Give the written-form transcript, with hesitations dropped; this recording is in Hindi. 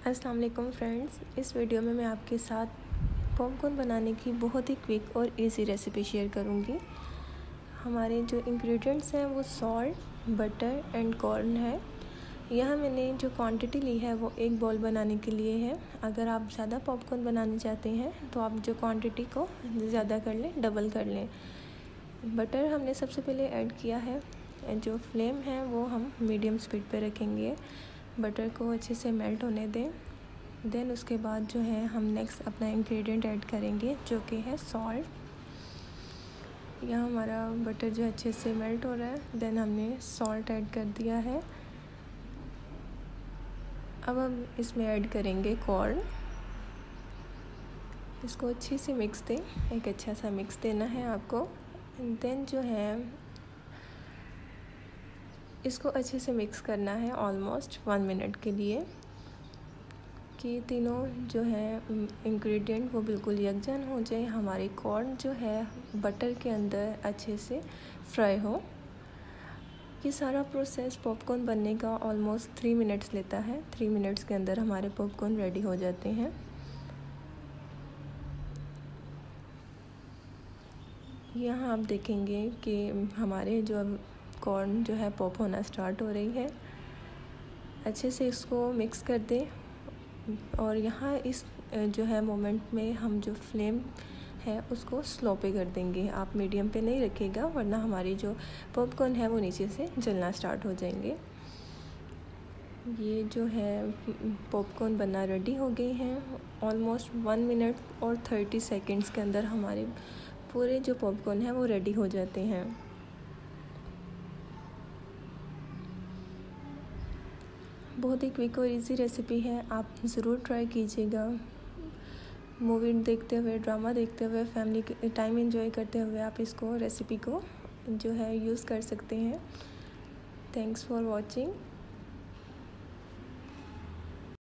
अस्सलाम वालेकुम फ्रेंड्स। इस वीडियो में मैं आपके साथ पॉपकॉर्न बनाने की बहुत ही क्विक और इजी रेसिपी शेयर करूंगी। हमारे जो इंग्रेडिएंट्स हैं वो सॉल्ट, बटर एंड कॉर्न है। यहाँ मैंने जो क्वांटिटी ली है वो एक बाउल बनाने के लिए है। अगर आप ज़्यादा पॉपकॉर्न बनाना चाहते हैं तो आप जो क्वांटिटी को ज़्यादा कर लें, डबल कर लें। बटर हमने सबसे पहले ऐड किया है। जो फ्लेम है वो हम मीडियम स्पीड पे रखेंगे। बटर को अच्छे से मेल्ट होने दें। देन उसके बाद जो है हम नेक्स्ट अपना इंग्रेडिएंट ऐड करेंगे जो कि है सॉल्ट। यहाँ हमारा बटर जो अच्छे से मेल्ट हो रहा है। देन हमने सॉल्ट ऐड कर दिया है। अब हम इसमें ऐड करेंगे कॉर्न। इसको अच्छे से मिक्स दें, एक अच्छा सा मिक्स देना है आपको। देन जो है इसको अच्छे से मिक्स करना है ऑलमोस्ट 1 मिनट के लिए, कि तीनों जो है इंग्रेडिएंट वो बिल्कुल यकजान हो जाए। हमारी कॉर्न जो है बटर के अंदर अच्छे से फ्राई हो। ये सारा प्रोसेस पॉपकॉर्न बनने का ऑलमोस्ट 3 मिनट्स लेता है। 3 मिनट्स के अंदर हमारे पॉपकॉर्न रेडी हो जाते हैं। यहाँ आप देखेंगे कि हमारे जो कॉर्न जो है पॉप होना स्टार्ट हो रही है। अच्छे से इसको मिक्स कर दें। और यहाँ इस जो है मोमेंट में हम जो फ्लेम है उसको स्लो पे कर देंगे। आप मीडियम पे नहीं रखिएगा वरना हमारी जो पॉपकॉर्न है वो नीचे से जलना स्टार्ट हो जाएंगे। ये जो है पॉपकॉर्न बनना रेडी हो गई हैं। ऑलमोस्ट 1 मिनट और 30 सेकेंड्स के अंदर हमारे पूरे जो पॉपकॉर्न है वो रेडी हो जाते हैं। बहुत ही क्विक और इजी रेसिपी है, आप ज़रूर ट्राई कीजिएगा। मूवी देखते हुए, ड्रामा देखते हुए, फैमिली टाइम एंजॉय करते हुए आप इसको रेसिपी को जो है यूज़ कर सकते हैं। Thanks for watching.